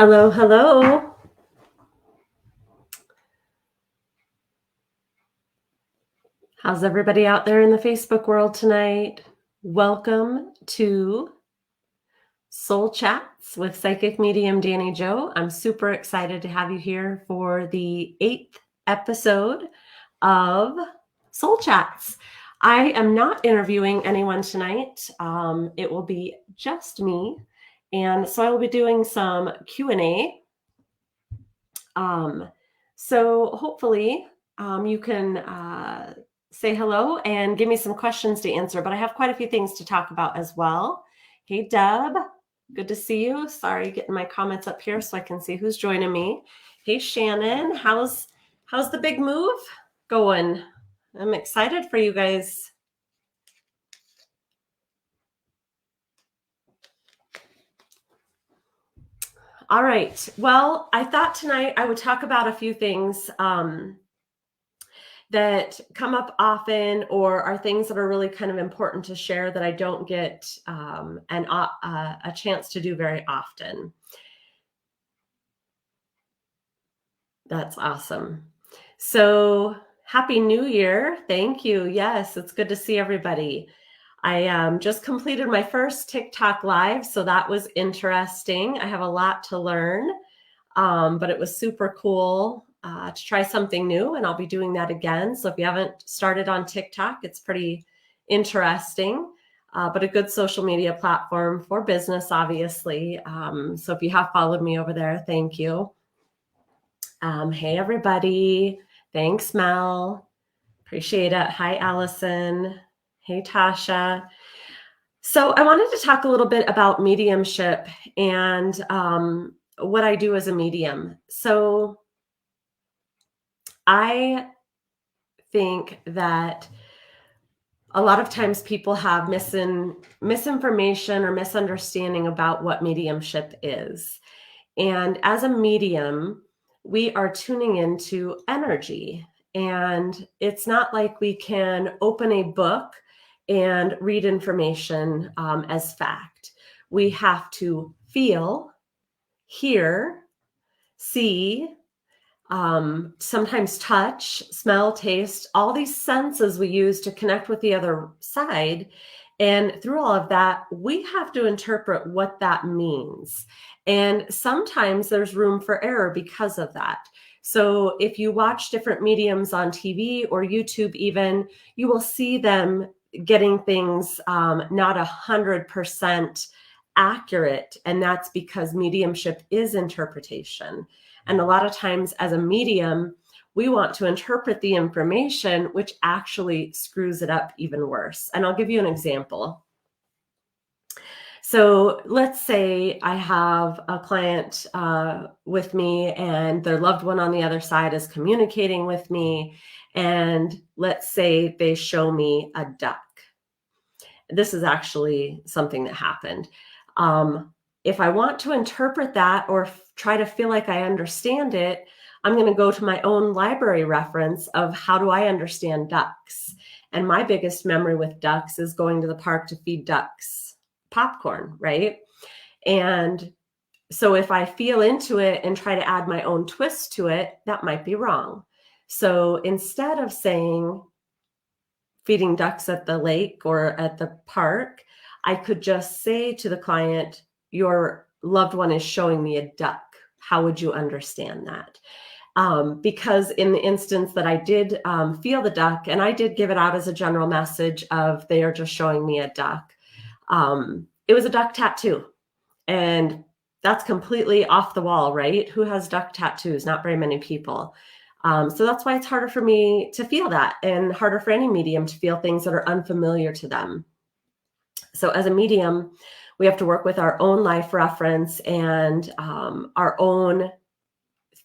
Hello, hello. How's everybody out there in the Facebook world tonight? Welcome to Soul Chats with Psychic Medium Dani Jo. I'm super excited to have you here for the 8th episode of Soul Chats. I am not interviewing anyone tonight. It will be just me. And so I will be doing some Q&A. So hopefully you can say hello and give me some questions to answer, but I have quite a few things to talk about as well. Hey, Deb, good to see you. Sorry, getting my comments up here so I can see who's joining me. Hey, Shannon, how's the big move going? I'm excited for you guys. All right. Well, I thought tonight I would talk about a few things that come up often or are things that are really kind of important to share that I don't get a chance to do very often. That's awesome. So Happy New Year. Thank you. Yes, it's good to see everybody. I just completed my first TikTok live, so that was interesting. I have a lot to learn, but it was super cool to try something new, and I'll be doing that again. So if you haven't started on TikTok, it's pretty interesting, but a good social media platform for business, obviously. So if you have followed me over there, thank you. Hey, everybody. Thanks, Mel. Appreciate it. Hi, Allison. Hey, Tasha. So I wanted to talk a little bit about mediumship and what I do as a medium. So I think that a lot of times people have misinformation or misunderstanding about what mediumship is. And as a medium, we are tuning into energy. And it's not like we can open a book and read information as fact. We have to feel, hear, see, sometimes touch, smell, taste, all these senses we use to connect with the other side. And through all of that, we have to interpret what that means. And sometimes there's room for error because of that. So if you watch different mediums on TV or YouTube even, you will see them getting things not 100% accurate. And that's because mediumship is interpretation. And a lot of times as a medium, we want to interpret the information, which actually screws it up even worse. And I'll give you an example. So let's say I have a client with me and their loved one on the other side is communicating with me. And let's say they show me a duck. This is actually something that happened. If I want to interpret that or try to feel like I understand it, I'm going to go to my own library reference of how do I understand ducks. And my biggest memory with ducks is going to the park to feed ducks popcorn, right? And so if I feel into it and try to add my own twist to it, that might be wrong. So instead of saying feeding ducks at the lake or at the park, I could just say to the client, your loved one is showing me a duck. How would you understand that? Because in the instance that I did feel the duck, and I did give it out as a general message of they are just showing me a duck. It was a duck tattoo. And that's completely off the wall, right? Who has duck tattoos? Not very many people. So that's why it's harder for me to feel that and harder for any medium to feel things that are unfamiliar to them. So as a medium, we have to work with our own life reference and our own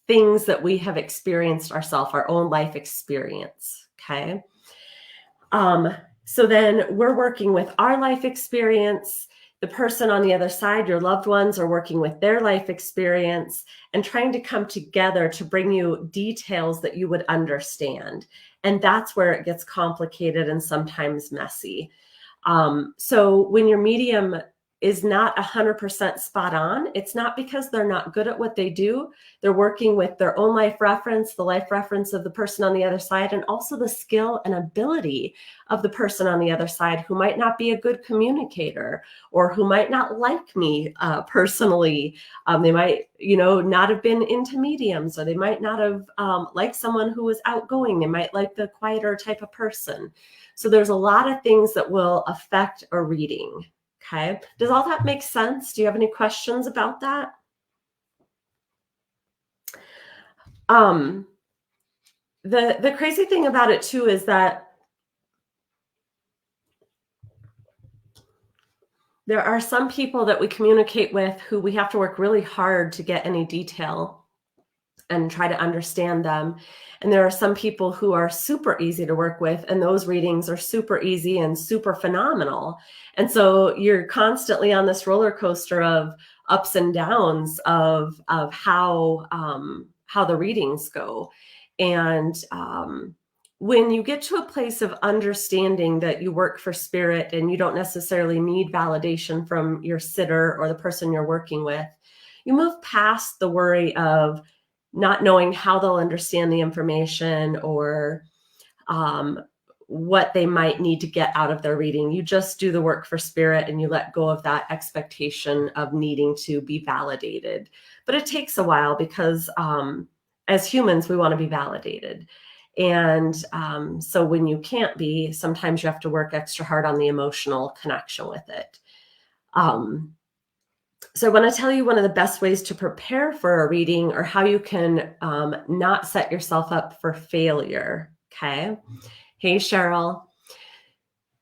things that we have experienced ourselves, our own life experience, okay? So then we're working with our life experience. The person on the other side, your loved ones, are working with their life experience and trying to come together to bring you details that you would understand. And that's where it gets complicated and sometimes messy. So when your medium is not 100% spot on, it's not because they're not good at what they do. They're working with their own life reference, the life reference of the person on the other side, and also the skill and ability of the person on the other side who might not be a good communicator or who might not like me personally. They might, not have been into mediums, or they might not have liked someone who was outgoing. They might like the quieter type of person. So there's a lot of things that will affect a reading. Okay. Does all that make sense? Do you have any questions about that? The crazy thing about it too is that there are some people that we communicate with who we have to work really hard to get any detail and try to understand them. And there are some people who are super easy to work with, and those readings are super easy and super phenomenal. And so you're constantly on this roller coaster of ups and downs of how the readings go. And when you get to a place of understanding that you work for spirit and you don't necessarily need validation from your sitter or the person you're working with, you move past the worry of not knowing how they'll understand the information or what they might need to get out of their reading. You just do the work for spirit and you let go of that expectation of needing to be validated. But it takes a while because as humans, we want to be validated. And so when you can't be, sometimes you have to work extra hard on the emotional connection with it. So I want to tell you one of the best ways to prepare for a reading, or how you can not set yourself up for failure. Okay. Hey, Cheryl.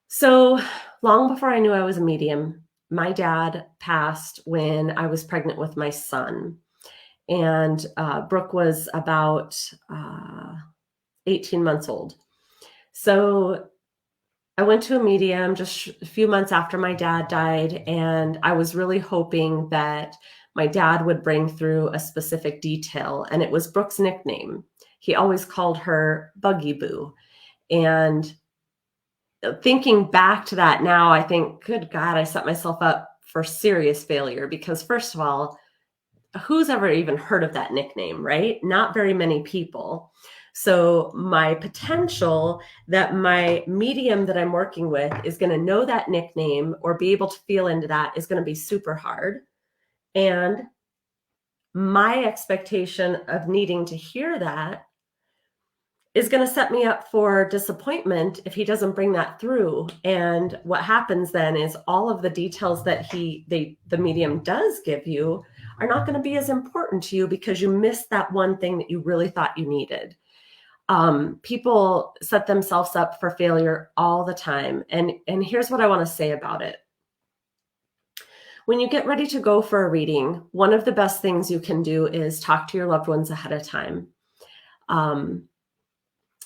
So long before I knew I was a medium, my dad passed when I was pregnant with my son. And Brooke was about 18 months old. So I went to a medium just a few months after my dad died, and I was really hoping that my dad would bring through a specific detail, and it was Brooke's nickname. He always called her Buggy Boo. And thinking back to that now, I think, good God, I set myself up for serious failure, because first of all, who's ever even heard of that nickname, right? Not very many people. So my potential that my medium that I'm working with is going to know that nickname or be able to feel into that is going to be super hard. And my expectation of needing to hear that is going to set me up for disappointment if he doesn't bring that through. And what happens then is all of the details that the medium does give you are not going to be as important to you because you missed that one thing that you really thought you needed. People set themselves up for failure all the time. And here's what I want to say about it. When you get ready to go for a reading, one of the best things you can do is talk to your loved ones ahead of time.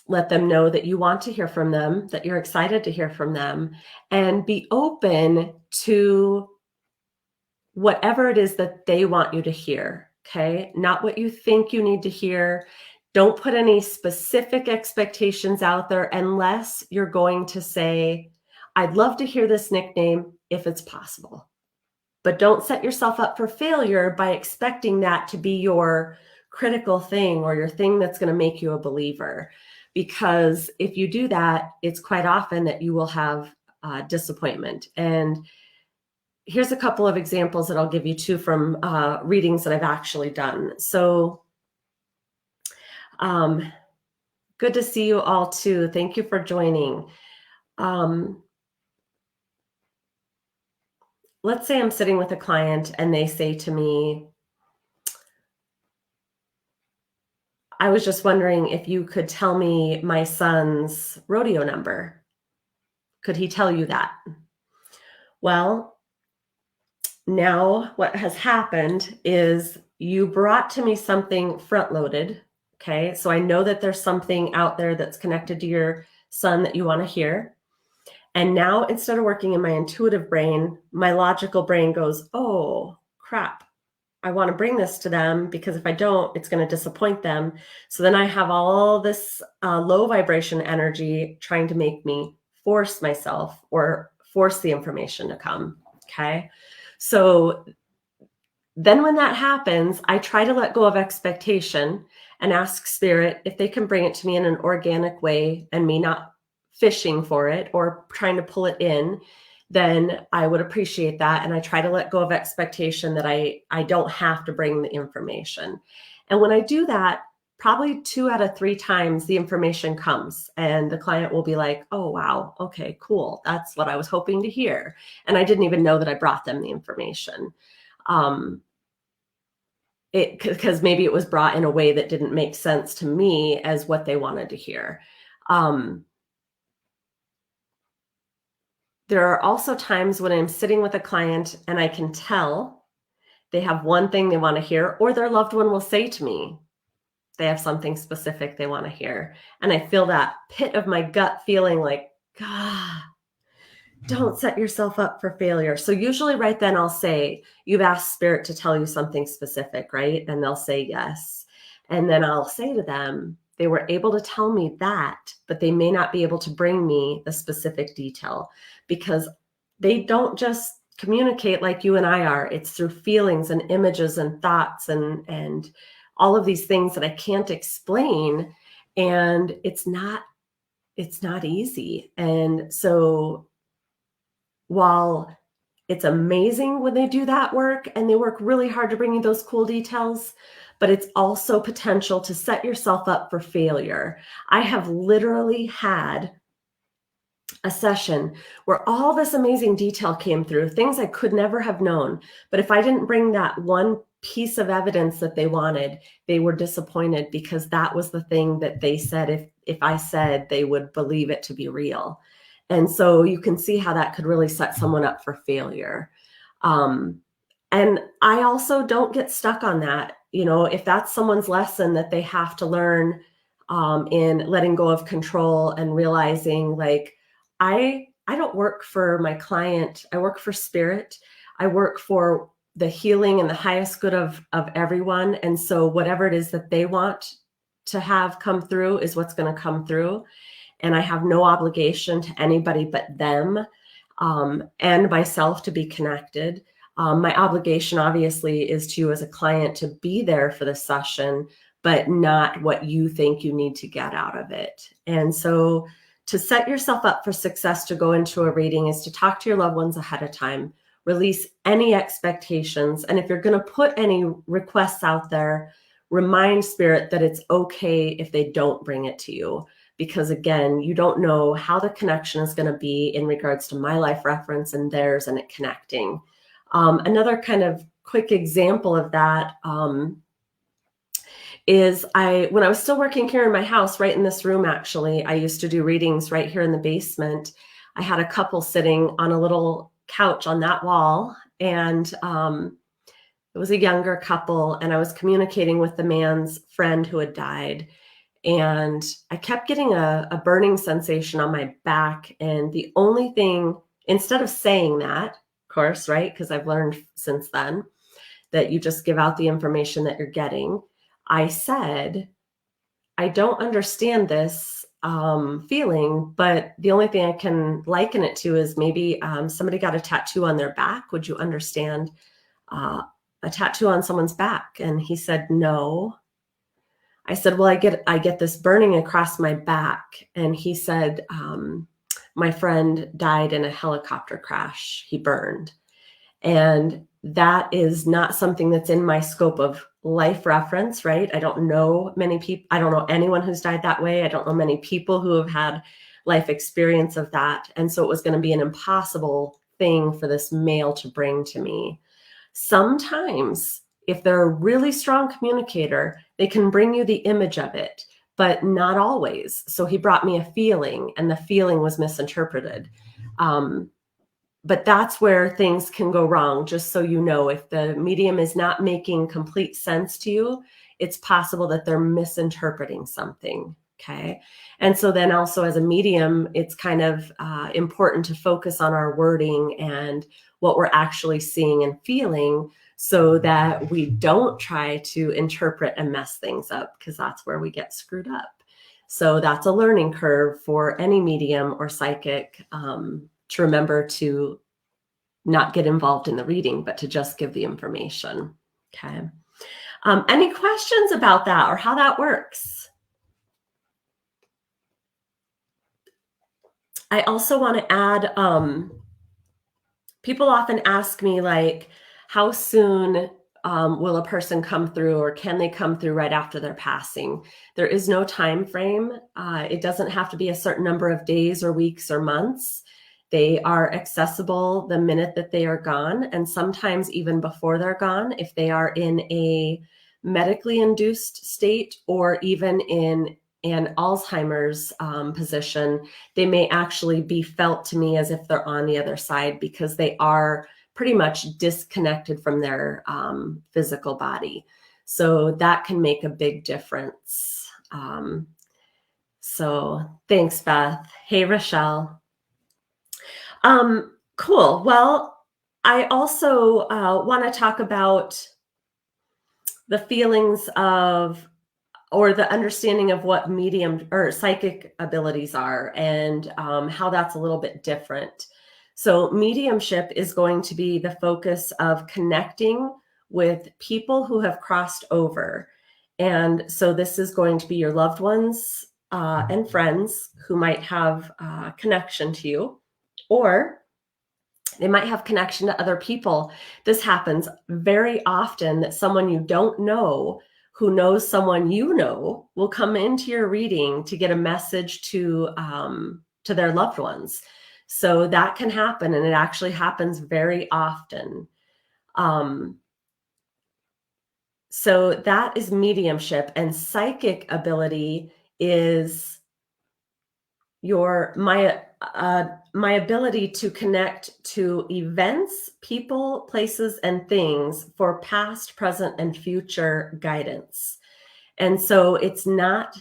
Let them know that you want to hear from them, that you're excited to hear from them, and be open to whatever it is that they want you to hear, okay? Not what you think you need to hear. Don't put any specific expectations out there unless you're going to say, I'd love to hear this nickname if it's possible. But don't set yourself up for failure by expecting that to be your critical thing or your thing that's going to make you a believer. Because if you do that, it's quite often that you will have disappointment. And here's a couple of examples that I'll give you too from readings that I've actually done. So good to see you all too. Thank you for joining. Let's say I'm sitting with a client and they say to me, I was just wondering if you could tell me my son's rodeo number. Could he tell you that? Well, now what has happened is you brought to me something front-loaded, okay? So I know that there's something out there that's connected to your son that you want to hear. And now instead of working in my intuitive brain, my logical brain goes, oh, crap. I want to bring this to them because if I don't, it's going to disappoint them. So then I have all this low vibration energy trying to make me force myself or force the information to come. Okay. So then when that happens, I try to let go of expectation and ask spirit if they can bring it to me in an organic way and me not fishing for it or trying to pull it in, then I would appreciate that. And I try to let go of expectation that I don't have to bring the information. And when I do that, probably 2 out of 3 times the information comes and the client will be like, oh, wow, okay, cool. That's what I was hoping to hear. And I didn't even know that I brought them the information. Um, because maybe it was brought in a way that didn't make sense to me as what they wanted to hear. Um, there are also times when I'm sitting with a client and I can tell they have one thing they want to hear, or their loved one will say to me, they have something specific they want to hear. And I feel that pit of my gut feeling like, God, don't set yourself up for failure. So usually right then I'll say, you've asked spirit to tell you something specific, right? And they'll say yes. And then I'll say to them, they were able to tell me that, but they may not be able to bring me the specific detail because they don't just communicate like you and I are. It's through feelings and images and thoughts and all of these things that I can't explain. And it's not easy. And so while it's amazing when they do that work and they work really hard to bring you those cool details, but it's also potential to set yourself up for failure. I have literally had a session where all this amazing detail came through, things I could never have known. But if I didn't bring that one piece of evidence that they wanted, they were disappointed because that was the thing that they said if I said, they would believe it to be real. And so you can see how that could really set someone up for failure. And I also don't get stuck on that. You know, if that's someone's lesson that they have to learn in letting go of control and realizing like, I don't work for my client. I work for spirit. I work for the healing and the highest good of everyone. And so whatever it is that they want to have come through is what's going to come through. And I have no obligation to anybody but them and myself to be connected. My obligation, obviously, is to you as a client to be there for the session, but not what you think you need to get out of it. And so to set yourself up for success to go into a reading is to talk to your loved ones ahead of time, release any expectations. And if you're going to put any requests out there, remind spirit that it's okay if they don't bring it to you. Because again, you don't know how the connection is going to be in regards to my life reference and theirs and it connecting. Another kind of quick example of that is when I was still working here in my house, right in this room, actually, I used to do readings right here in the basement. I had a couple sitting on a little couch on that wall, and it was a younger couple, and I was communicating with the man's friend who had died. And I kept getting a burning sensation on my back. And the only thing, instead of saying that, of course, right, because I've learned since then that you just give out the information that you're getting, I said, I don't understand this feeling, but the only thing I can liken it to is maybe somebody got a tattoo on their back. Would you understand a tattoo on someone's back? And he said, no. I said, well, I get this burning across my back. And he said, my friend died in a helicopter crash. He burned. And that is not something that's in my scope of life reference, right? I don't know many people. I don't know anyone who's died that way. I don't know many people who have had life experience of that. And so it was going to be an impossible thing for this male to bring to me. Sometimes, if they're a really strong communicator, they can bring you the image of it, but not always. So he brought me a feeling, and the feeling was misinterpreted. But that's where things can go wrong. Just so you know, if the medium is not making complete sense to you, it's possible that they're misinterpreting something. Okay. And so then also as a medium, it's kind of important to focus on our wording and what we're actually seeing and feeling so that we don't try to interpret and mess things up, because that's where we get screwed up. So that's a learning curve for any medium or psychic to remember to not get involved in the reading, but to just give the information. Okay. Any questions about that or how that works? I also want to add, people often ask me, like, how soon will a person come through, or can they come through right after their passing? There is no time frame. It doesn't have to be a certain number of days or weeks or months. They are accessible the minute that they are gone, and sometimes even before they're gone, if they are in a medically induced state or even in an Alzheimer's position, they may actually be felt to me as if they're on the other side, because they are pretty much disconnected from their physical body. So that can make a big difference. So thanks, Beth. Hey, Rochelle. Cool. Well, I also want to talk about the feelings of, or the understanding of what medium or psychic abilities are, and how that's a little bit different. So mediumship is going to be the focus of connecting with people who have crossed over. And so this is going to be your loved ones and friends who might have connection to you, or they might have connection to other people. This happens very often, that someone you don't know who knows someone you know will come into your reading to get a message to their loved ones. So that can happen, and it actually happens very often. So that is mediumship, and psychic ability is my ability to connect to events, people, places, and things for past, present, and future guidance. And so it's not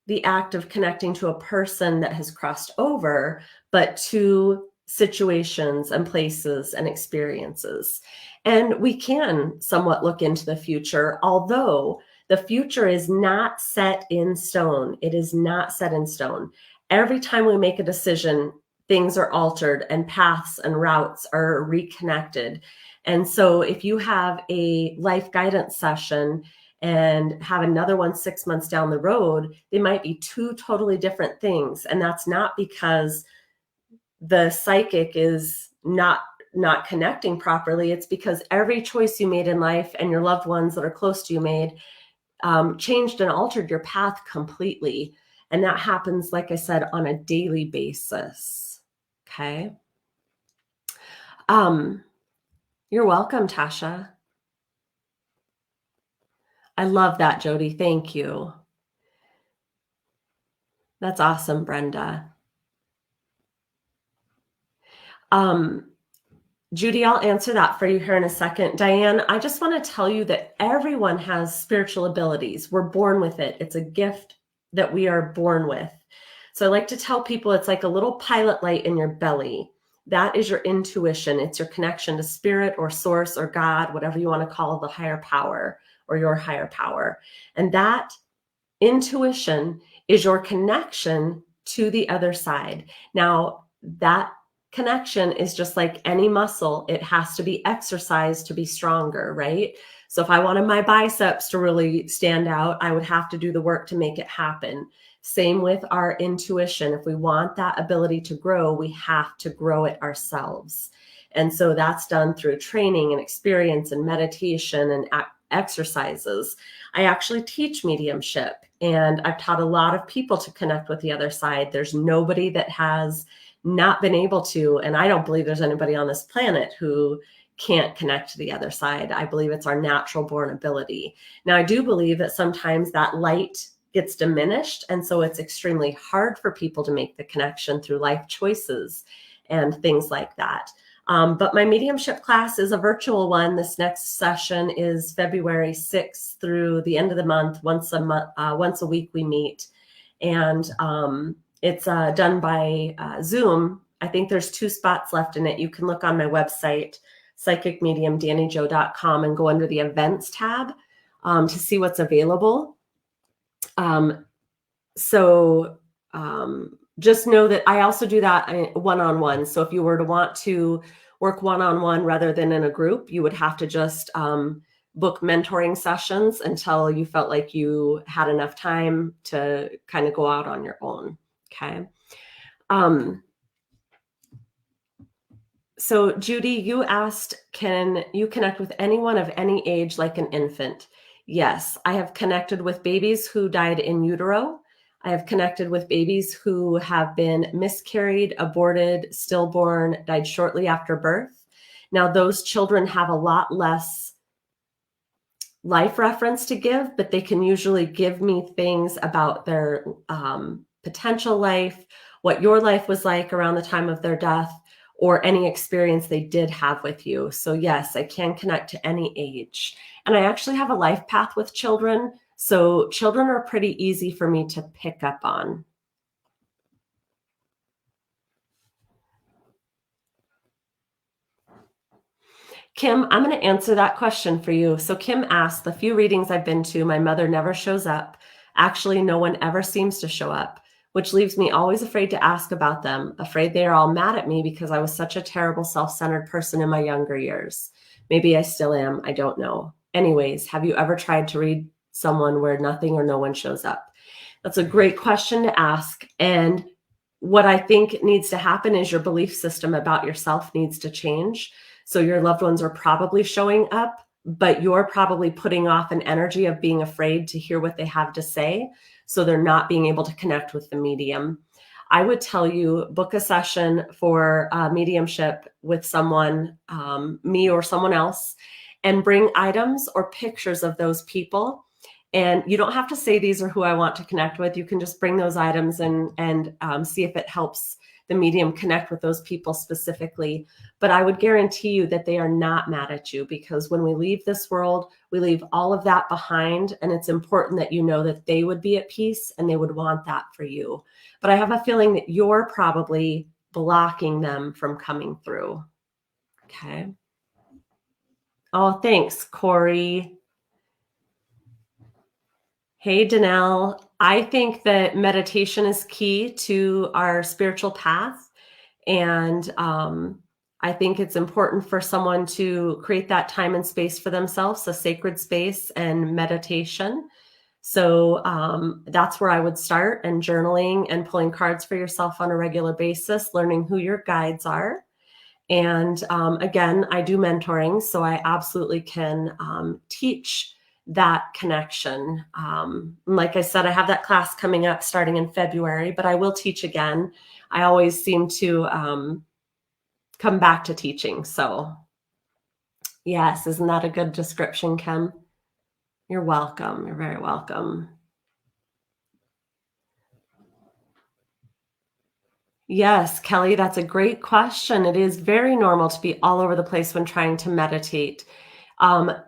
the act of connecting to a person that has crossed over, but to situations and places and experiences. And we can somewhat look into the future, although the future is not set in stone. It is not set in stone. Every time we make a decision, things are altered and paths and routes are reconnected. And so if you have a life guidance session and have another one 6 months down the road, they might be two totally different things. And that's not because the psychic is not connecting properly. It's because every choice you made in life and your loved ones that are close to you made changed and altered your path completely. And that happens, like I said, on a daily basis. Okay. You're welcome, Tasha. I love that, Jody. Thank you. That's awesome, Brenda. Judy, I'll answer that for you here in a second. Diane, I just want to tell you that everyone has spiritual abilities. We're born with it. It's a gift that we are born with. So I like to tell people it's like a little pilot light in your belly. That is your intuition. It's your connection to spirit or source or God, whatever you want to call the higher power or your higher power. And that intuition is your connection to the other side. Now, that connection is just like any muscle. It has to be exercised to be stronger, right? So if I wanted my biceps to really stand out, I would have to do the work to make it happen. Same with our intuition. If we want that ability to grow, we have to grow it ourselves. And so that's done through training and experience and meditation and exercises. I actually teach mediumship, and I've taught a lot of people to connect with the other side. There's nobody that has not been able to, and I don't believe there's anybody on this planet who can't connect to the other side. I believe it's our natural born ability. Now, I do believe that sometimes that light gets diminished, and so it's extremely hard for people to make the connection through life choices and things like that. But my mediumship class is a virtual one. This next session is February 6th through the end of the month. Once a week we meet, and it's done by Zoom. I think there's 2 spots left in it. You can look on my website, psychicmediumdanijo.com, and go under the events tab to see what's available. Just know that I also do that one-on-one. So if you were to want to work one-on-one rather than in a group. You would have to just book mentoring sessions until you felt like you had enough time to kind of go out on your own. Okay. So Judy, you asked, can you connect with anyone of any age like an infant? Yes, I have connected with babies who died in utero. I have connected with babies who have been miscarried, aborted, stillborn, died shortly after birth. Now, those children have a lot less life reference to give, but they can usually give me things about their potential life, what your life was like around the time of their death, or any experience they did have with you. So yes, I can connect to any age. And I actually have a life path with children. So children are pretty easy for me to pick up on. Kim, I'm going to answer that question for you. So Kim asked, the few readings I've been to, my mother never shows up. Actually, no one ever seems to show up, which leaves me always afraid to ask about them, afraid they are all mad at me because I was such a terrible, self-centered person in my younger years. Maybe I still am. I don't know. Anyways, have you ever tried to read someone where nothing or no one shows up? That's a great question to ask. And what I think needs to happen is your belief system about yourself needs to change. So your loved ones are probably showing up, but you're probably putting off an energy of being afraid to hear what they have to say. So they're not being able to connect with the medium. I would tell you, book a session for mediumship with someone, me or someone else, and bring items or pictures of those people. And you don't have to say these are who I want to connect with. You can just bring those items and see if it helps the medium connect with those people specifically. But I would guarantee you that they are not mad at you, because when we leave this world, we leave all of that behind. And it's important that you know that they would be at peace and they would want that for you. But I have a feeling that you're probably blocking them from coming through. Okay. Oh, thanks, Corey. Hey, Danelle. I think that meditation is key to our spiritual path. And I think it's important for someone to create that time and space for themselves, a sacred space and meditation. So that's where I would start, and journaling and pulling cards for yourself on a regular basis, learning who your guides are. And again, I do mentoring, so I absolutely can teach that connection. Like I said, I have that class coming up starting in February, but I will teach again. I always seem to come back to teaching. So yes, isn't that a good description, Kim? You're welcome. You're very welcome. Yes, Kelly, that's a great question. It is very normal to be all over the place when trying to meditate.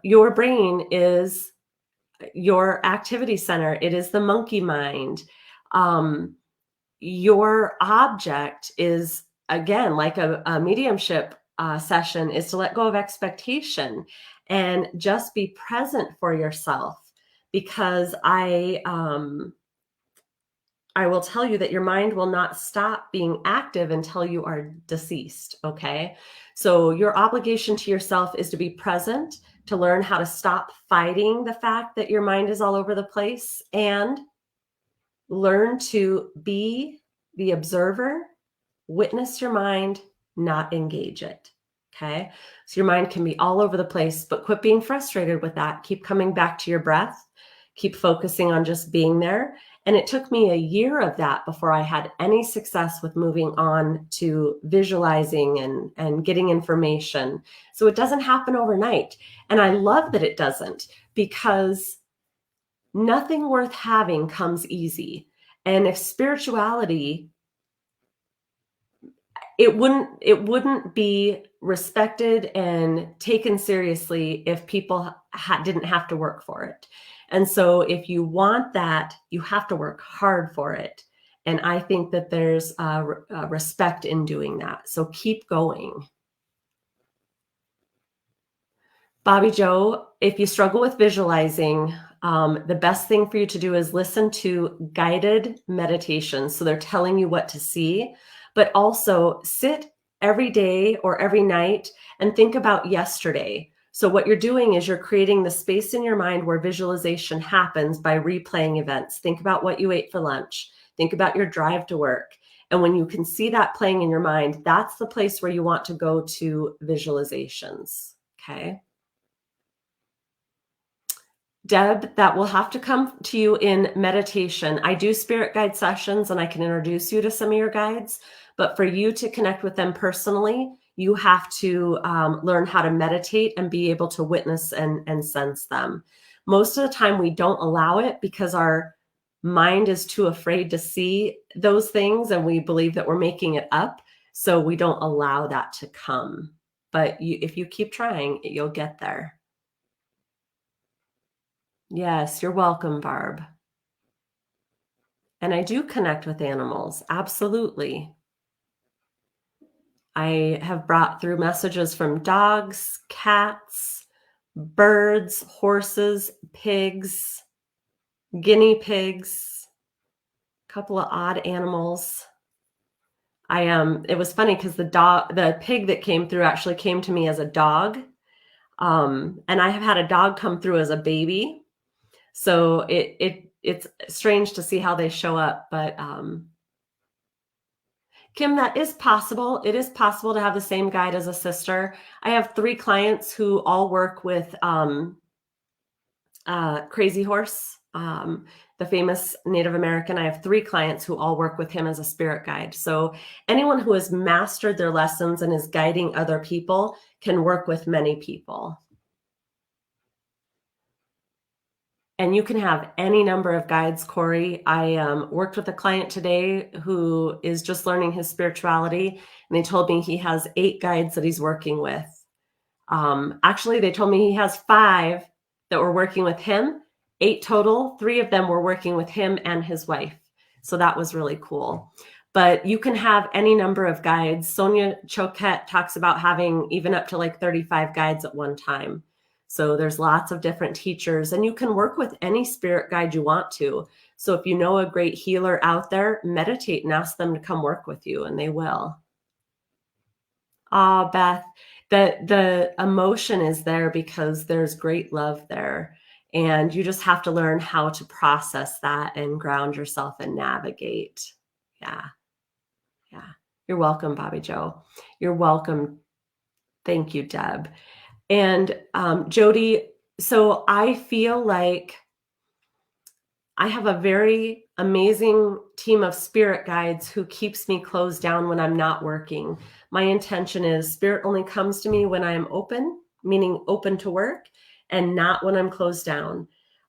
Your brain is your activity center. It is the monkey mind. Your object is, again, like a mediumship session, is to let go of expectation and just be present for yourself. Because I will tell you that your mind will not stop being active until you are deceased. Okay. So your obligation to yourself is to be present, to learn how to stop fighting the fact that your mind is all over the place, and learn to be the observer, witness your mind, not engage it. Okay. So your mind can be all over the place, but quit being frustrated with that. Keep coming back to your breath. Keep focusing on just being there. And it took me a year of that before I had any success with moving on to visualizing and getting information. So it doesn't happen overnight. And I love that it doesn't, because nothing worth having comes easy. And if spirituality, it wouldn't be respected and taken seriously if people didn't have to work for it. And so if you want that, you have to work hard for it. And I think that there's respect in doing that. So keep going. Bobby Joe, if you struggle with visualizing, the best thing for you to do is listen to guided meditations. So they're telling you what to see, but also sit every day or every night and think about yesterday. So what you're doing is you're creating the space in your mind where visualization happens by replaying events. Think about what you ate for lunch. Think about your drive to work. And when you can see that playing in your mind, that's the place where you want to go to visualizations. Okay. Deb, that will have to come to you in meditation. I do spirit guide sessions and I can introduce you to some of your guides, but for you to connect with them personally, you have to learn how to meditate and be able to witness and sense them. Most of the time we don't allow it because our mind is too afraid to see those things and we believe that we're making it up. So we don't allow that to come. But if you keep trying, you'll get there. Yes, you're welcome, Barb. And I do connect with animals, absolutely. I have brought through messages from dogs, cats, birds, horses, pigs, guinea pigs, a couple of odd animals. It was funny because the pig that came through actually came to me as a dog. And I have had a dog come through as a baby. So it's strange to see how they show up, but Kim, that is possible. It is possible to have the same guide as a sister. I have 3 clients who all work with Crazy Horse, the famous Native American. I have 3 clients who all work with him as a spirit guide. So anyone who has mastered their lessons and is guiding other people can work with many people. And you can have any number of guides, Corey. I worked with a client today who is just learning his spirituality, and they told me he has 8 guides that he's working with. Actually, they told me he has 5 that were working with him, 8 total. 3 of them were working with him and his wife. So that was really cool. But you can have any number of guides. Sonia Choquette talks about having even up to like 35 guides at one time. So there's lots of different teachers, and you can work with any spirit guide you want to. So if you know a great healer out there, meditate and ask them to come work with you, and they will. Beth, the emotion is there because there's great love there. And you just have to learn how to process that and ground yourself and navigate. Yeah. Yeah. You're welcome, Bobby Joe. You're welcome. Thank you, Deb. And Jody, so I feel like I have a very amazing team of spirit guides who keeps me closed down when I'm not working. My intention is spirit only comes to me when I am open, meaning open to work, and not when I'm closed down.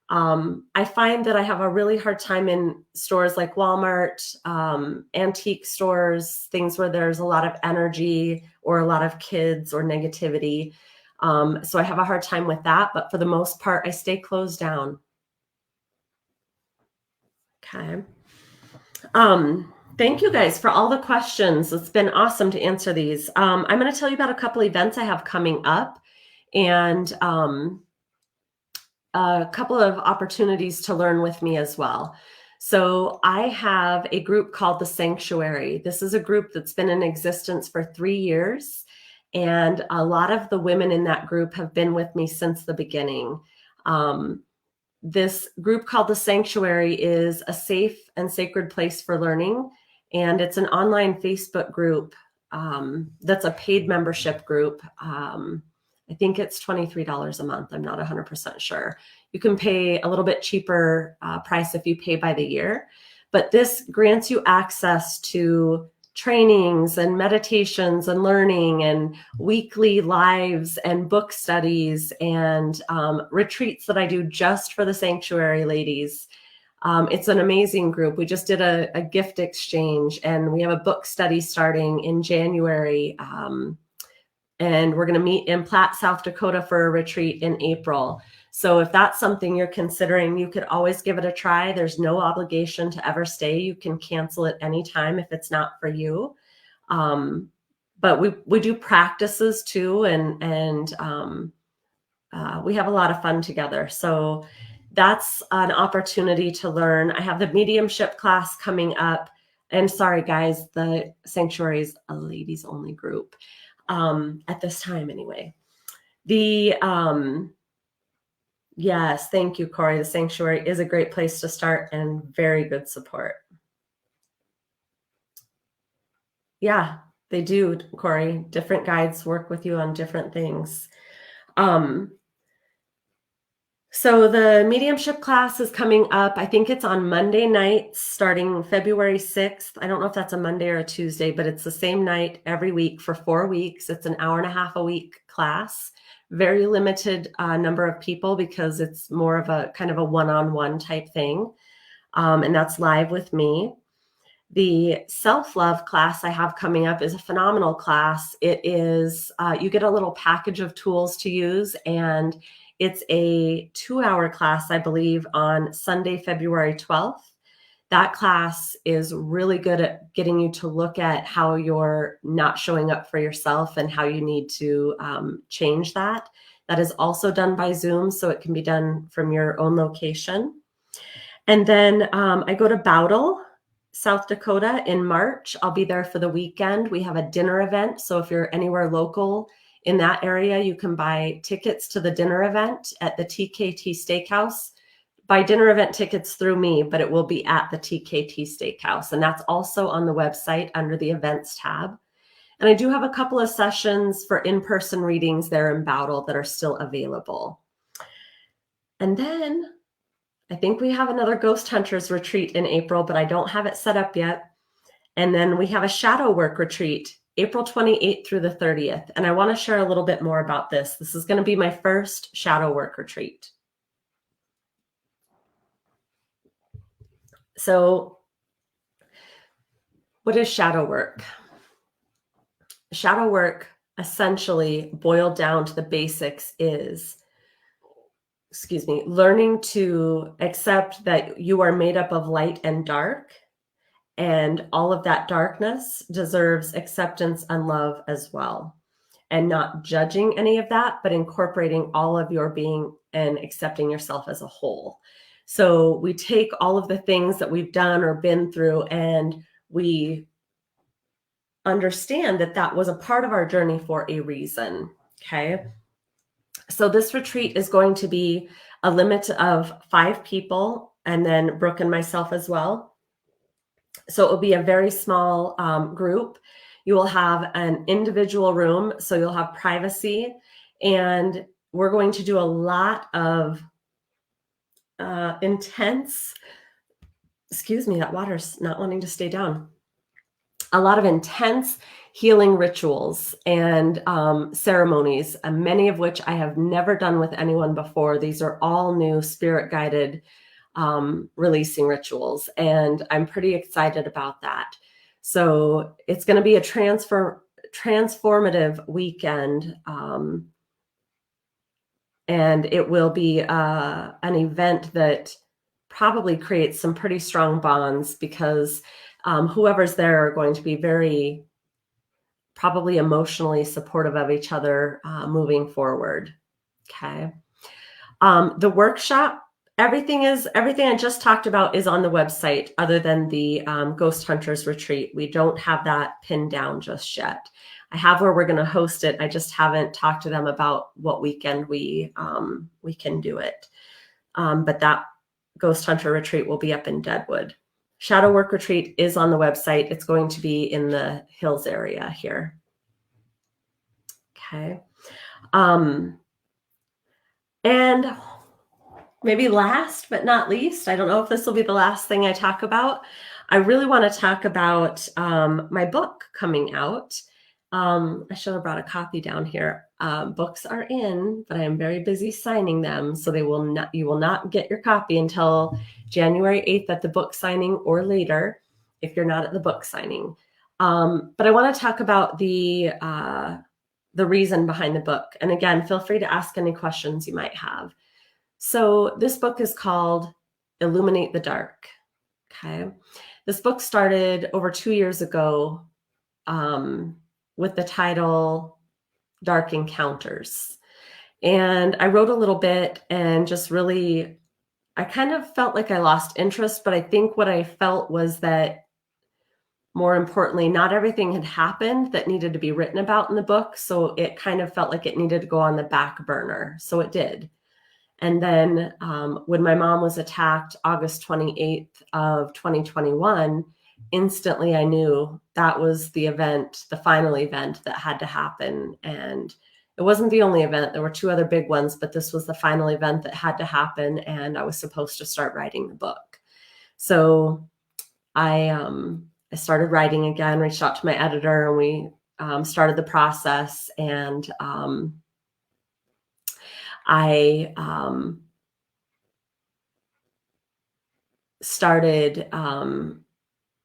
I find that I have a really hard time in stores like Walmart, antique stores, things where there's a lot of energy or a lot of kids or negativity. So I have a hard time with that, but for the most part, I stay closed down. Okay. Thank you guys for all the questions. It's been awesome to answer these. I'm going to tell you about a couple events I have coming up and a couple of opportunities to learn with me as well. So I have a group called The Sanctuary. This is a group that's been in existence for 3 years. And a lot of the women in that group have been with me since the beginning. This group called The Sanctuary is a safe and sacred place for learning. And it's an online Facebook group that's a paid membership group. I think it's $23 a month. I'm not 100% sure. You can pay a little bit cheaper price if you pay by the year. But this grants you access to trainings and meditations and learning and weekly lives and book studies and retreats that I do just for the Sanctuary ladies. It's an amazing group. We just did a gift exchange and we have a book study starting in January. And we're going to meet in Platte, South Dakota for a retreat in April. So if that's something you're considering, you could always give it a try. There's no obligation to ever stay. You can cancel it anytime if it's not for you. But we do practices too, and we have a lot of fun together. So that's an opportunity to learn. I have the mediumship class coming up And sorry, guys, the sanctuary is a ladies only group at this time anyway. Yes, thank you, Corey. The sanctuary is a great place to start and very good support. Yeah, they do, Corey. Different guides work with you on different things. So the mediumship class is coming up. I think it's on Monday nights starting February 6th. I don't know if that's a Monday or a Tuesday, but it's the same night every week for 4 weeks. It's an hour and a half a week class. Very limited number of people because it's more of a kind of a one-on-one type thing. And that's live with me. The self-love class I have coming up is a phenomenal class. It is, you get a little package of tools to use, and it's a 2-hour class, I believe, on Sunday, February 12th. That class is really good at getting you to look at how you're not showing up for yourself and how you need to change that. That is also done by Zoom, so it can be done from your own location. And then I go to Bowdle, South Dakota in March. I'll be there for the weekend. We have a dinner event. So if you're anywhere local in that area, you can buy tickets to the dinner event at the TKT Steakhouse. Buy dinner event tickets through me, but it will be at the TKT Steakhouse. And that's also on the website under the events tab. And I do have a couple of sessions for in-person readings there in Bowdle that are still available. And then I think we have another Ghost Hunters retreat in April, but I don't have it set up yet. And then we have a shadow work retreat, April 28th through the 30th. And I want to share a little bit more about this. This is going to be my first shadow work retreat. So what is shadow work? Shadow work, essentially boiled down to the basics, is learning to accept that you are made up of light and dark, and all of that darkness deserves acceptance and love as well. And not judging any of that, but incorporating all of your being and accepting yourself as a whole. So we take all of the things that we've done or been through, and we understand that that was a part of our journey for a reason. Okay. So this retreat is going to be a limit of 5 people, and then Brooke and myself as well. So it will be a very small group. You will have an individual room, so you'll have privacy, and we're going to do a lot of intense, that water's not wanting to stay down. A lot of intense healing rituals and ceremonies, many of which I have never done with anyone before. These are all new spirit-guided releasing rituals, and I'm pretty excited about that. So it's going to be a transformative weekend, and it will be an event that probably creates some pretty strong bonds, because whoever's there are going to be very probably emotionally supportive of each other moving forward. Okay. The workshop, everything I just talked about is on the website, other than the Ghost Hunters retreat. We don't have that pinned down just yet. I have where we're going to host it. I just haven't talked to them about what weekend we can do it. But that Ghost Hunter retreat will be up in Deadwood. Shadow Work Retreat is on the website. It's going to be in the Hills area here. Okay. And maybe last but not least, I don't know if this will be the last thing I talk about. I really want to talk about my book coming out. I should have brought a copy down here. Books are in, but I am very busy signing them, so you will not get your copy until January 8th at the book signing or later if you're not at the book signing. But I want to talk about the reason behind the book. And again, feel free to ask any questions you might have. So this book is called Illuminate the Dark. Okay. This book started over 2 years ago with the title Dark Encounters. And I wrote a little bit and just really, I kind of felt like I lost interest, but I think what I felt was that more importantly, not everything had happened that needed to be written about in the book. So it kind of felt like it needed to go on the back burner. So it did. And then when my mom was attacked August 28th of 2021, instantly I knew that was the event, the final event that had to happen. And it wasn't the only event. There were 2 other big ones, but this was the final event that had to happen. And I was supposed to start writing the book. So I started writing again, reached out to my editor, and we started the process. And I started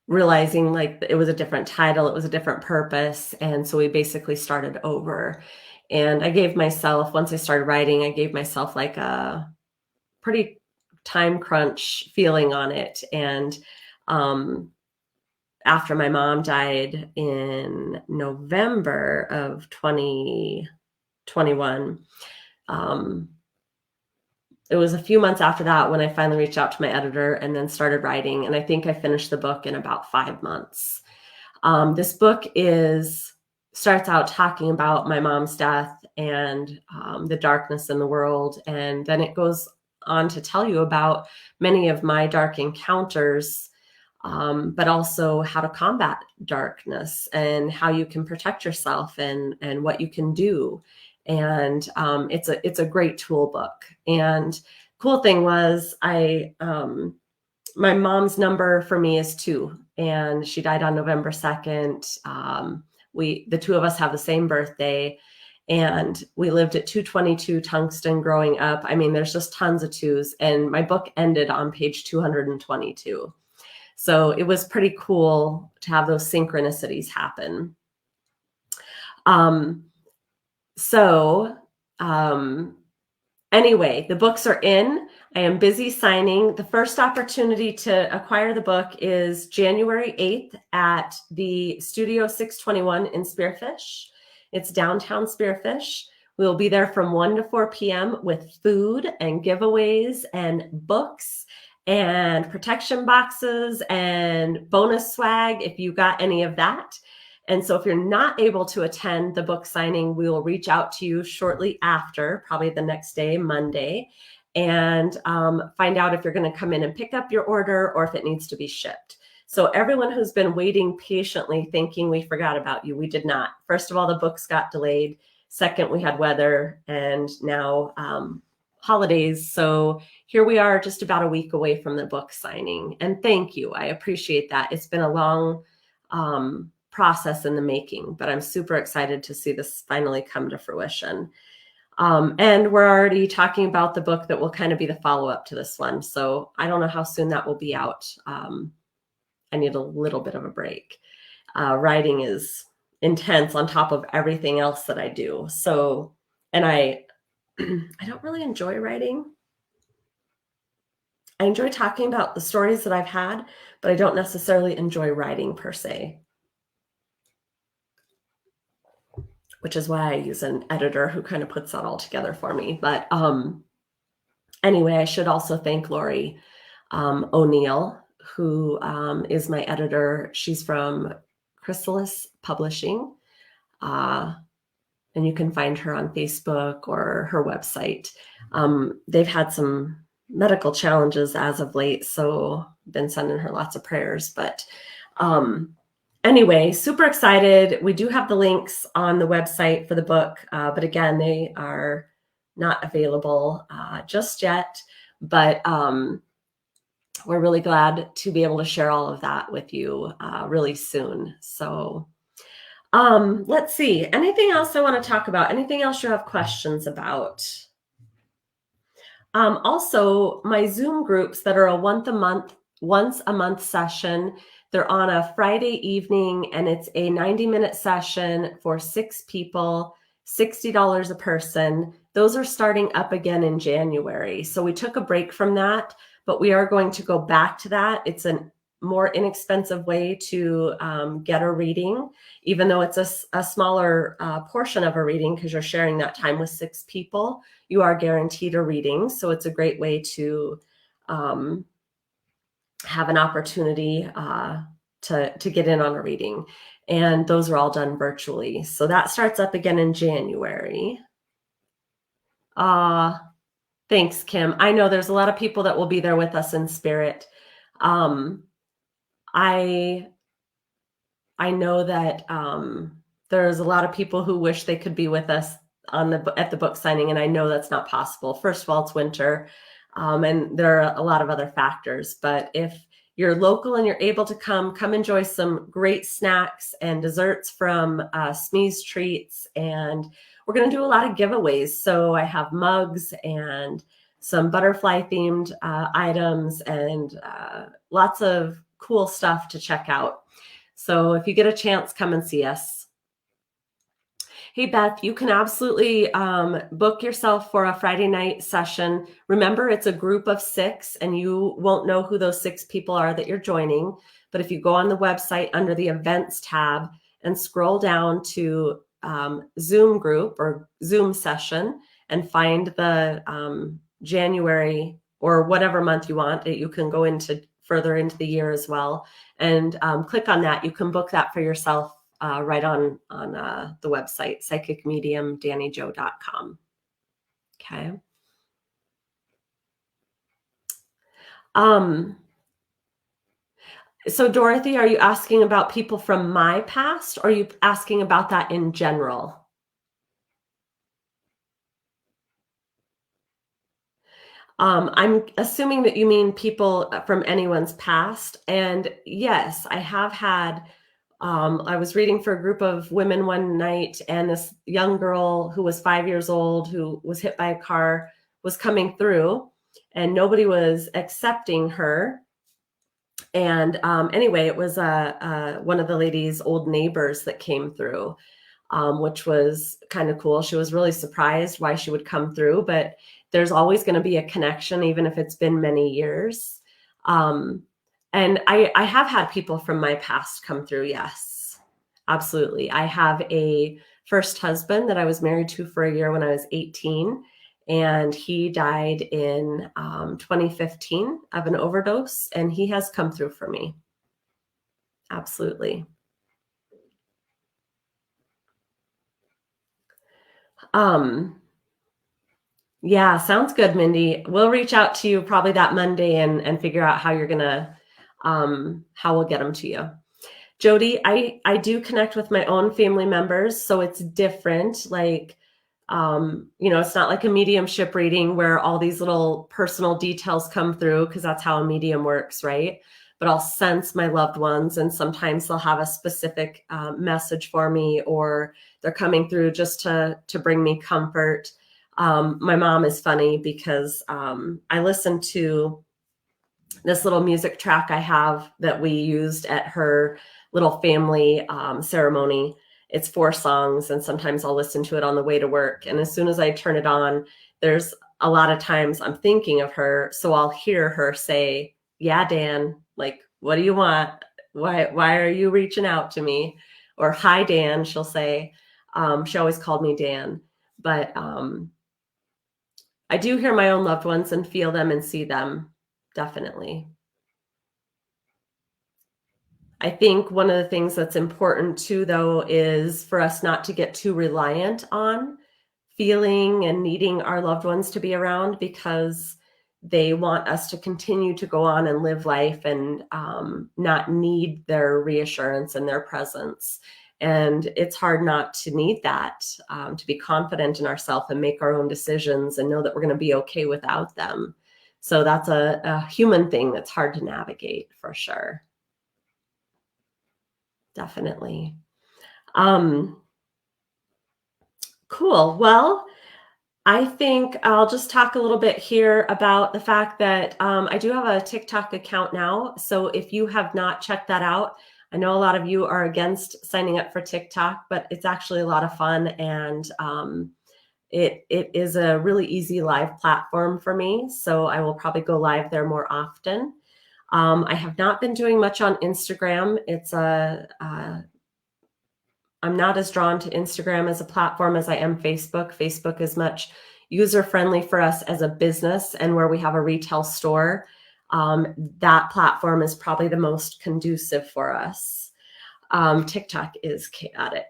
realizing like it was a different title, it was a different purpose. And so we basically started over. And I gave myself, once I started writing, I gave myself like a pretty time crunch feeling on it. And after my mom died in November of 2021, it was a few months after that when I finally reached out to my editor and then started writing. And I think I finished the book in about 5 months. This book starts out talking about my mom's death and the darkness in the world. And then it goes on to tell you about many of my dark encounters, but also how to combat darkness and how you can protect yourself and what you can do. And it's a great tool book. And cool thing was my mom's number for me is 2, and she died on November 2nd. The 2 of us have the same birthday, and we lived at 222 Tungsten growing up. I mean, there's just tons of 2s, and my book ended on page 222. So it was pretty cool to have those synchronicities happen. Anyway, the books are in. I am busy signing. The first opportunity to acquire the book is January 8th at the Studio 621 in Spearfish. It's downtown Spearfish. We will be there from 1 to 4 p.m. with food and giveaways and books and protection boxes and bonus swag if you got any of that. And so if you're not able to attend the book signing, we will reach out to you shortly after, probably the next day, Monday, and find out if you're going to come in and pick up your order or if it needs to be shipped. So everyone who's been waiting patiently thinking we forgot about you, we did not. First of all, the books got delayed. Second, we had weather, and now holidays. So here we are just about a week away from the book signing. And thank you. I appreciate that. It's been a long process in the making, but I'm super excited to see this finally come to fruition. And we're already talking about the book that will kind of be the follow-up to this one. So I don't know how soon that will be out. I need a little bit of a break. Writing is intense on top of everything else that I do. So, and I don't really enjoy writing. I enjoy talking about the stories that I've had, but I don't necessarily enjoy writing per se, which is why I use an editor who kind of puts that all together for me. But anyway, I should also thank Lori O'Neill, who is my editor. She's from Chrysalis Publishing. And you can find her on Facebook or her website. They've had some medical challenges as of late, so I've been sending her lots of prayers. But anyway, super excited. We do have the links on the website for the book, but again, they are not available just yet. But we're really glad to be able to share all of that with you really soon. So let's see. Anything else I want to talk about? Anything else you have questions about? Also, my Zoom groups that are a once a month session, they're on a Friday evening, and it's a 90-minute session for 6 people, $60 a person. Those are starting up again in January. So we took a break from that, but we are going to go back to that. It's a more inexpensive way to get a reading, even though it's a smaller portion of a reading because you're sharing that time with 6 people. You are guaranteed a reading. So it's a great way to have an opportunity to get in on a reading. And those are all done virtually. So that starts up again in January. Thanks, Kim. I know there's a lot of people that will be there with us in spirit. Um, I know that there's a lot of people who wish they could be with us at the book signing, and I know that's not possible. First of all, it's winter, and there are a lot of other factors. But if you're local and you're able to come enjoy some great snacks and desserts from Smee's Treats, and we're going to do a lot of giveaways. So I have mugs and some butterfly themed items and lots of cool stuff to check out. So if you get a chance, come and see us. Hey, Beth, you can absolutely book yourself for a Friday night session. Remember, it's a group of 6, and you won't know who those 6 people are that you're joining. But if you go on the website under the events tab and scroll down to Zoom group or Zoom session and find the January or whatever month you want, you can go into further into the year as well, and click on that. You can book that for yourself right on the website, psychicmediumdanijo.com. Okay. So Dorothy, are you asking about people from my past, or are you asking about that in general? I'm assuming that you mean people from anyone's past. And yes, I have had, I was reading for a group of women one night, and this young girl who was 5 years old, who was hit by a car, was coming through, and nobody was accepting her. And anyway, it was one of the lady's old neighbors that came through, which was kind of cool. She was really surprised why she would come through, but there's always going to be a connection, even if it's been many years. And I have had people from my past come through. Yes, absolutely. I have a first husband that I was married to for a year when I was 18. And he died in 2015 of an overdose, and he has come through for me. Absolutely. Yeah, sounds good, Mindy. We'll reach out to you probably that Monday and figure out how you're gonna, how we'll get them to you. Jody, I do connect with my own family members, so it's different. Like, it's not like a mediumship reading where all these little personal details come through, because that's how a medium works, right? But I'll sense my loved ones, and sometimes they'll have a specific message for me, or they're coming through just to bring me comfort. My mom is funny because I listened to this little music track I have that we used at her little family ceremony. It's 4 songs, and sometimes I'll listen to it on the way to work. And as soon as I turn it on, there's a lot of times I'm thinking of her. So I'll hear her say, "Yeah, Dan, like, what do you want? Why are you reaching out to me?" Or, "Hi, Dan," she'll say. She always called me Dan. But I do hear my own loved ones and feel them and see them, definitely. I think one of the things that's important too, though, is for us not to get too reliant on feeling and needing our loved ones to be around, because they want us to continue to go on and live life and not need their reassurance and their presence. And it's hard not to need that, to be confident in ourselves and make our own decisions and know that we're going to be okay without them. So that's a human thing that's hard to navigate, for sure. Definitely. Cool. Well, I think I'll just talk a little bit here about the fact that I do have a TikTok account now. So if you have not checked that out, I know a lot of you are against signing up for TikTok, but it's actually a lot of fun, and it is a really easy live platform for me. So I will probably go live there more often. I have not been doing much on Instagram. I'm not as drawn to Instagram as a platform as I am Facebook. Facebook is much user-friendly for us as a business and where we have a retail store. that platform is probably the most conducive for us. TikTok is chaotic.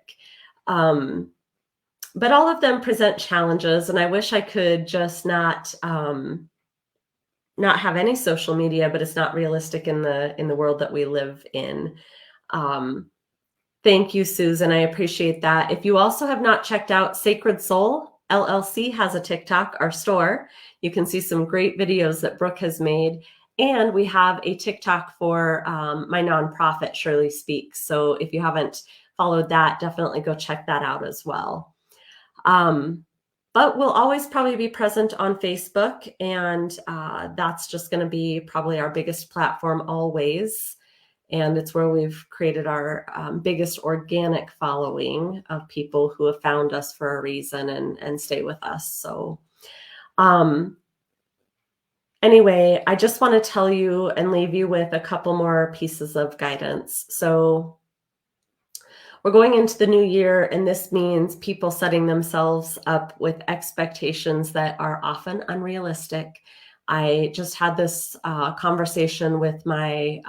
But all of them present challenges, and I wish I could just not have any social media, but it's not realistic in the world that we live in. Thank you, Susan. I appreciate that. If you also have not checked out Sacred Soul LLC has a TikTok, our store. You can see some great videos that Brooke has made. And we have a TikTok for my nonprofit, Shirley Speaks. So if you haven't followed that, definitely go check that out as well. But we'll always probably be present on Facebook, and that's just going to be probably our biggest platform always. And it's where we've created our biggest organic following of people who have found us for a reason and stay with us. So anyway, I just want to tell you and leave you with a couple more pieces of guidance. So we're going into the new year, and this means people setting themselves up with expectations that are often unrealistic. I just had this conversation with my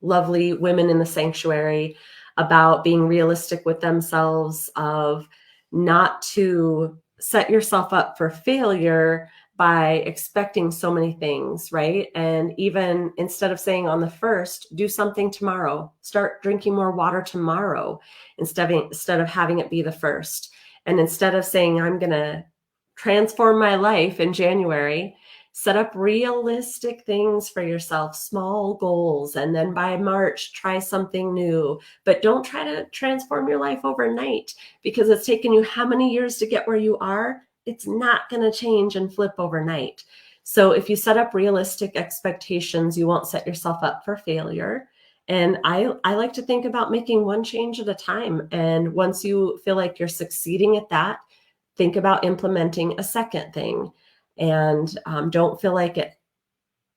lovely women in the sanctuary about being realistic with themselves, of not to set yourself up for failure by expecting so many things, right? And even instead of saying on the first, do something tomorrow, start drinking more water tomorrow, instead of having it be the first. And instead of saying, I'm going to transform my life in January, set up realistic things for yourself, small goals, and then by March, try something new. But don't try to transform your life overnight, because it's taken you how many years to get where you are? It's not going to change and flip overnight. So if you set up realistic expectations, you won't set yourself up for failure. And I like to think about making one change at a time. And once you feel like you're succeeding at that, think about implementing a second thing. And don't feel like it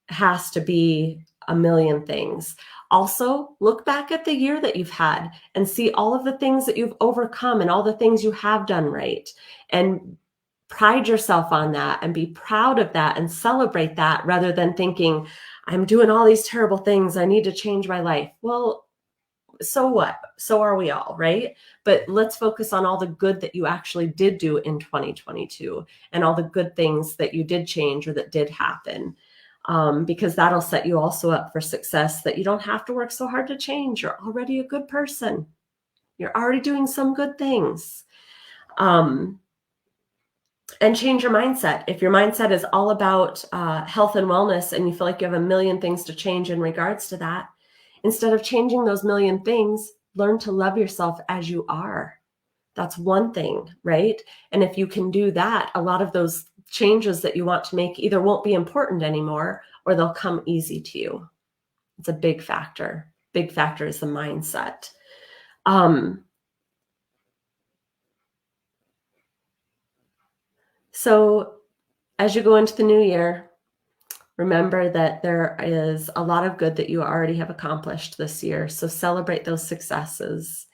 has to be a million things. Also, look back at the year that you've had and see all of the things that you've overcome and all the things you have done right. And pride yourself on that and be proud of that and celebrate that, rather than thinking, I'm doing all these terrible things, I need to change my life. Well, so what? So are we all, right? But let's focus on all the good that you actually did do in 2022 and all the good things that you did change or that did happen, because that'll set you also up for success, that you don't have to work so hard to change. You're already a good person. You're already doing some good things. And change your mindset. If your mindset is all about health and wellness, and you feel like you have a million things to change in regards to that, instead of changing those million things, learn to love yourself as you are. That's one thing, right? And if you can do that, a lot of those changes that you want to make either won't be important anymore, or they'll come easy to you. It's a big factor. Big factor is the mindset. So as you go into the new year, remember that there is a lot of good that you already have accomplished this year. So celebrate those successes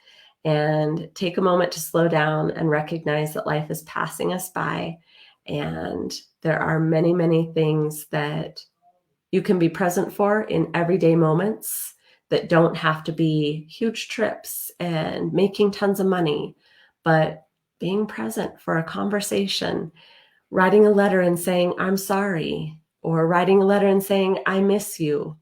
and take a moment to slow down and recognize that life is passing us by. And there are many, many things that you can be present for in everyday moments that don't have to be huge trips and making tons of money, but being present for a conversation, writing a letter and saying, I'm sorry, or writing a letter and saying, I miss you.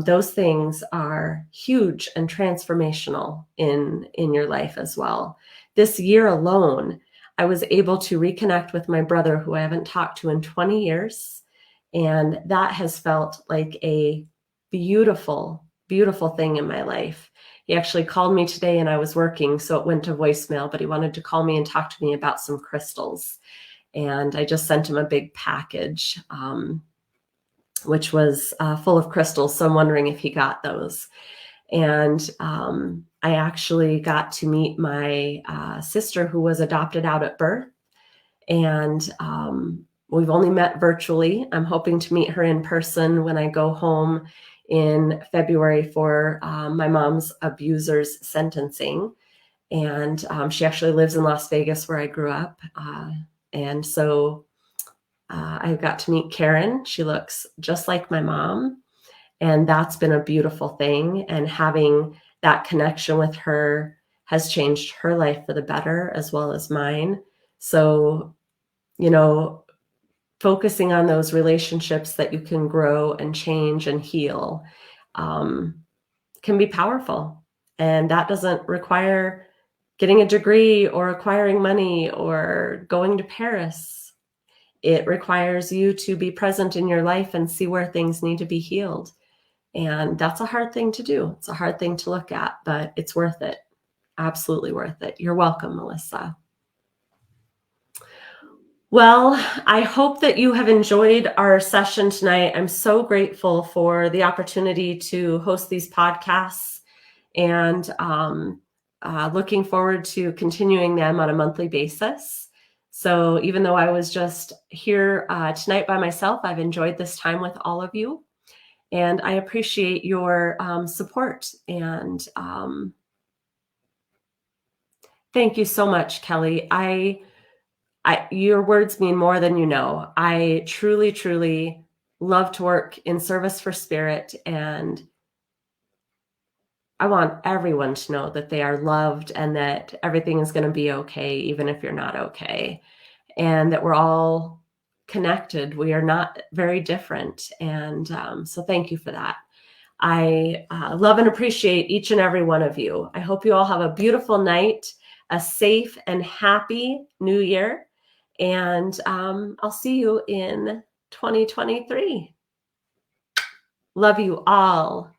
Those things are huge and transformational in your life as well. This year alone, I was able to reconnect with my brother, who I haven't talked to in 20 years. And that has felt like a beautiful, beautiful thing in my life. He actually called me today, and I was working, so it went to voicemail, but he wanted to call me and talk to me about some crystals. And I just sent him a big package, which was full of crystals. So I'm wondering if he got those. And I actually got to meet my sister, who was adopted out at birth. And we've only met virtually. I'm hoping to meet her in person when I go home in February for my mom's abuser's sentencing. And she actually lives in Las Vegas, where I grew up. And so I got to meet Karen. She looks just like my mom. And that's been a beautiful thing. And having that connection with her has changed her life for the better as well as mine. So, you know, focusing on those relationships that you can grow and change and heal um, can be powerful. And that doesn't require getting a degree or acquiring money or going to Paris. It requires you to be present in your life and see where things need to be healed. And that's a hard thing to do. It's a hard thing to look at, but it's worth it. Absolutely worth it. You're welcome, Melissa. Well, I hope that you have enjoyed our session tonight. I'm so grateful for the opportunity to host these podcasts and looking forward to continuing them on a monthly basis. So even though I was just here tonight by myself, I've enjoyed this time with all of you. And I appreciate your support. And thank you so much, Kelly. Your words mean more than you know. I truly, truly love to work in service for spirit, and I want everyone to know that they are loved and that everything is going to be okay, even if you're not okay, and that we're all connected. We are not very different. And so thank you for that. I love and appreciate each and every one of you. I hope you all have a beautiful night, a safe and happy new year. And I'll see you in 2023. Love you all.